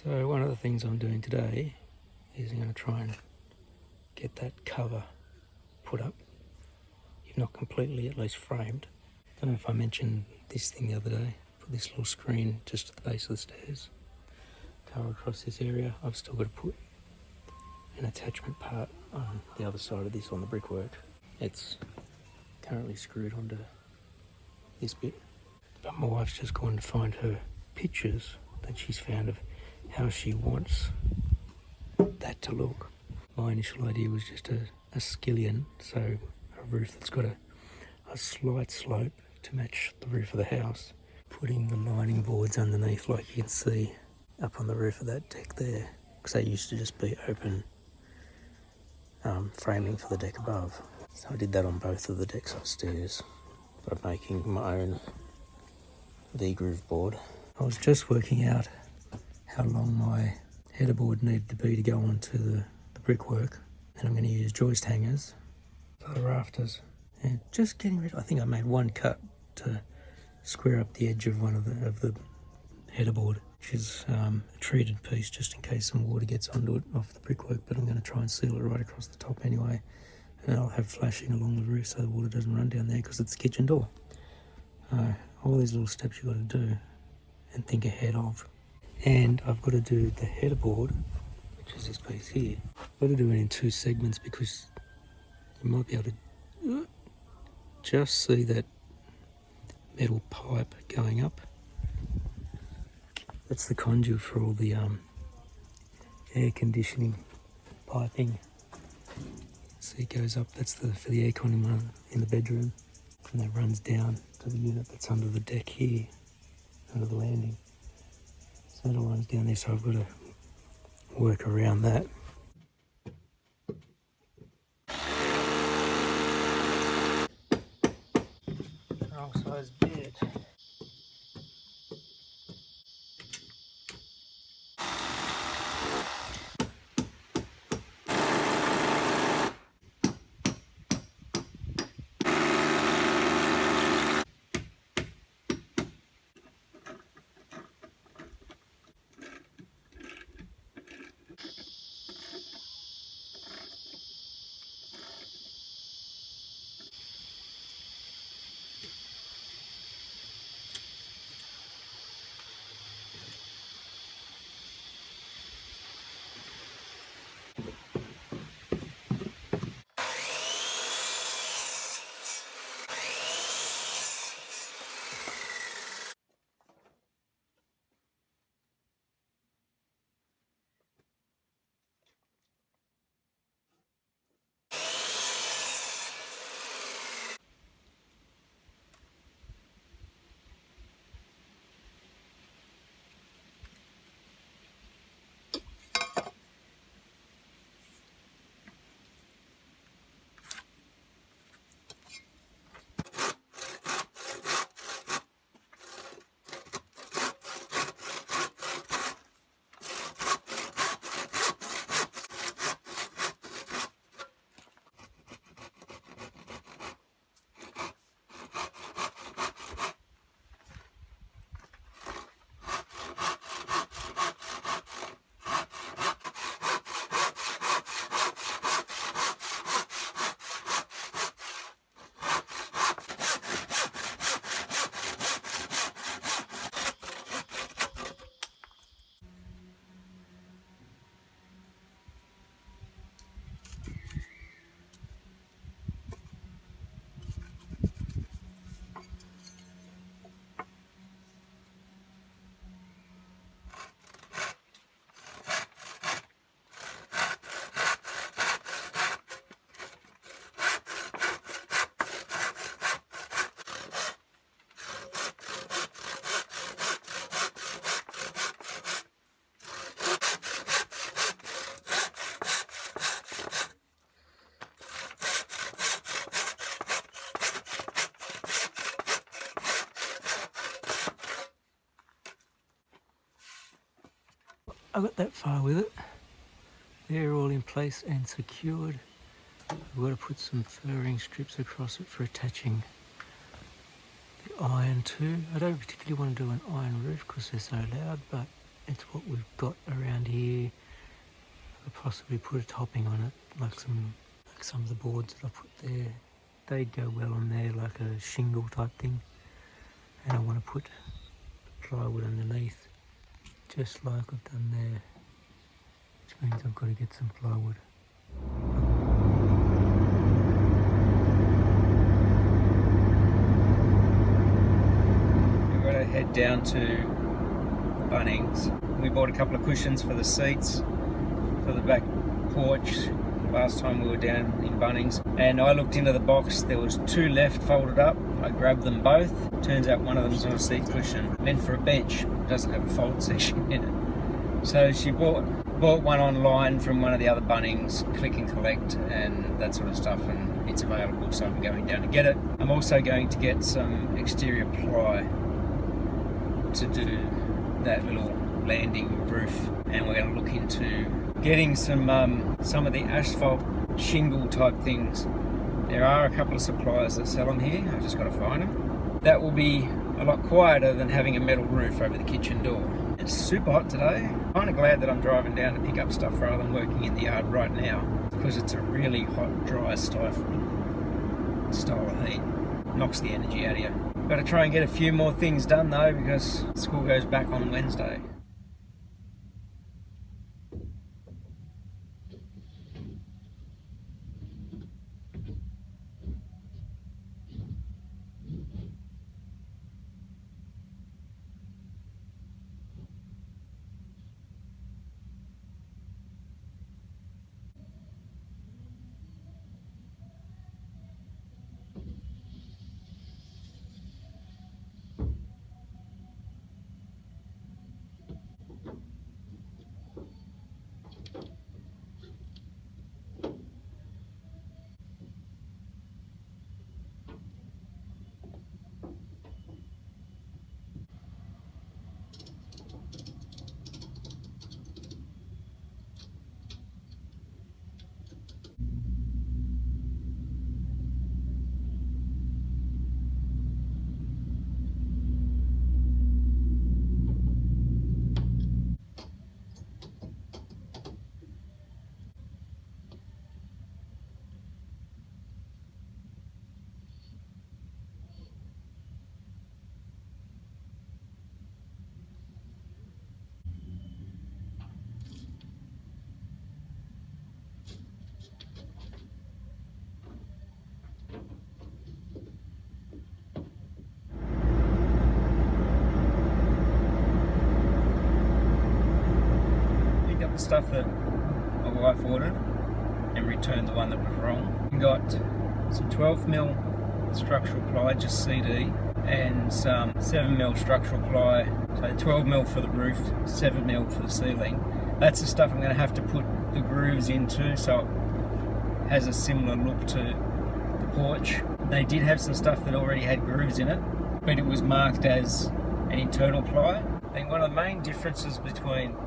So one of the things I'm doing today is I'm going to try and get that cover put up, if not completely, at least framed. Don't know if I mentioned this thing the other day. Put this little screen just at the base of the stairs, cover across this area. I've still got to put an attachment part on the other side of this on the brickwork. It's currently screwed onto this bit. But my wife's just gone to find her pictures that she's found of how she wants that to look. My initial idea was just a skillion, so a roof that's got a slight slope to match the roof of the house. Putting the lining boards underneath, like you can see up on the roof of that deck there, because they used to just be open framing for the deck above. So I did that on both of the decks upstairs by making my own V-groove board. I was just working out how long my header board needed to be to go onto the brickwork, and I'm going to use joist hangers for the rafters. And just getting rid, I think I made one cut to square up the edge of one of the header board, which is a treated piece just in case some water gets onto it off the brickwork, but I'm going to try and seal it right across the top anyway, and I'll have flashing along the roof so the water doesn't run down there because it's the kitchen door. All these little steps you've got to do and think ahead of. And I've got to do the header board, which is this piece here. I've got to do it in two segments because you might be able to just see that metal pipe going up. That's the conduit for all the air conditioning piping. See, it goes up, that's for the aircon in the bedroom, and that runs down to the unit that's under the deck here, under the landing. So it all runs down there, so I've got to work around that. Wrong size bed. I got that far with it. They're all in place and secured. I've got to put some furring strips across it for attaching the iron to. I don't particularly want to do an iron roof because they're so loud, but it's what we've got around here. I could possibly put a topping on it, like some of the boards that I put there. They'd go well on there, like a shingle type thing. And I want to put plywood underneath, just like I've done there, which means I've got to get some plywood. We've got to head down to Bunnings. We bought a couple of cushions for the seats for the back porch last time we were down in Bunnings, and I looked into the box. There was 2 left folded up. I grabbed them both. Turns out one of them's on a seat cushion meant for a bench. It doesn't have a fold section in it. So she bought one online from one of the other Bunnings, click and collect and that sort of stuff, and it's available, so I'm going down to get it. I'm also going to get some exterior ply to do that little landing roof, and we're going to look into getting some of the asphalt shingle type things. There are a couple of suppliers that sell them here. I've just got to find them. That will be a lot quieter than having a metal roof over the kitchen door. It's super hot today. I'm kind of glad that I'm driving down to pick up stuff rather than working in the yard right now, because it's a really hot, dry, stifling style of heat. Knocks the energy out of you. Got to try and get a few more things done though, because school goes back on Wednesday. The stuff that my wife ordered and returned the one that was wrong. We got some 12mm structural ply, just CD, and some 7mm structural ply, so 12mm for the roof, 7mm for the ceiling. That's the stuff I'm going to have to put the grooves into, so it has a similar look to the porch. They did have some stuff that already had grooves in it, but it was marked as an internal ply. I think one of the main differences between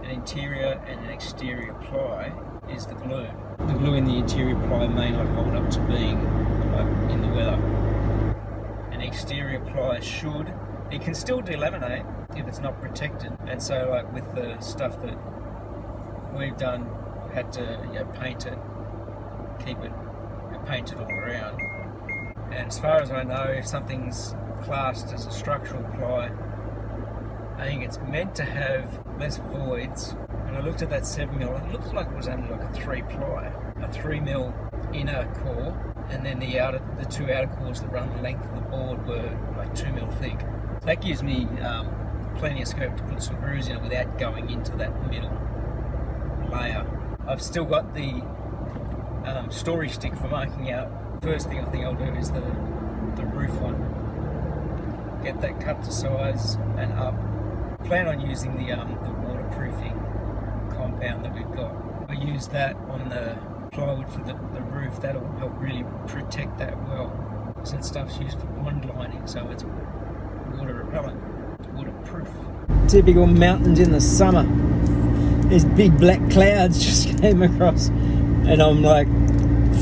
an interior and an exterior ply is the glue. The glue in the interior ply may not hold up to being like in the weather. An exterior ply should. It can still delaminate if it's not protected, and so like with the stuff that we've done, had to paint it, keep it painted all around. And as far as I know, if something's classed as a structural ply, I think it's meant to have less voids. And I looked at that 7mm, it looked like it was only like a 3 ply, a 3mm inner core, and then the 2 outer cores that run the length of the board were like 2mm thick. That gives me plenty of scope to put some grooves in it without going into that middle layer. I've still got the storage stick for marking out. First thing I think I'll do is the roof one. Get that cut to size and up. Plan on using the waterproofing compound that we've got. I use that on the plywood for the roof. That'll help really protect that well. So that stuff's used for pond lining, so it's water repellent, waterproof. Typical mountains in the summer. These big black clouds just came across, and I'm like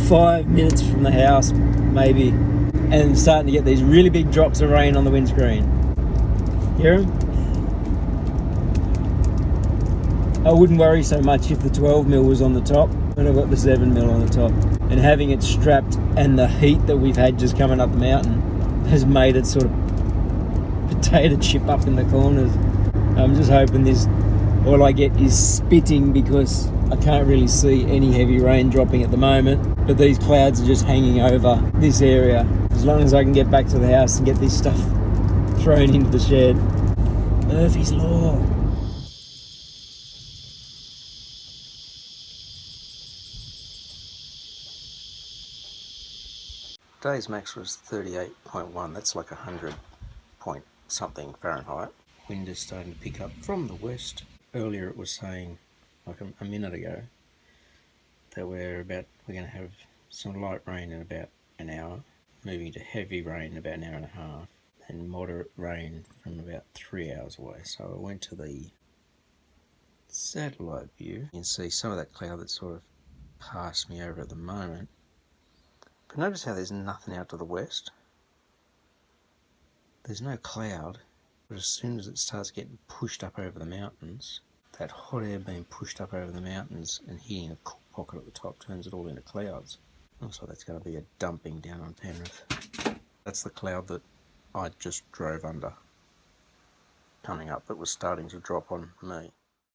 5 minutes from the house, maybe, and starting to get these really big drops of rain on the windscreen. Hear them? I wouldn't worry so much if the 12mm was on the top, but I've got the 7mm on the top. And having it strapped and the heat that we've had just coming up the mountain has made it sort of potato chip up in the corners. I'm just hoping this, all I get is spitting, because I can't really see any heavy rain dropping at the moment, but these clouds are just hanging over this area. As long as I can get back to the house and get this stuff thrown into the shed. Murphy's Law. Today's max was 38.1, that's like 100 point something Fahrenheit. Wind is starting to pick up from the west. Earlier it was saying, like a minute ago, that we're going to have some light rain in about an hour, moving to heavy rain in about an hour and a half, and moderate rain from about 3 hours away. So I went to the satellite view. You can see some of that cloud that's sort of past me over at the moment. But notice how there's nothing out to the west. There's no cloud, but as soon as it starts getting pushed up over the mountains, that hot air being pushed up over the mountains and hitting a cool pocket at the top turns it all into clouds. Looks like that's going to be a dumping down on Penrith. That's the cloud that I just drove under coming up that was starting to drop on me.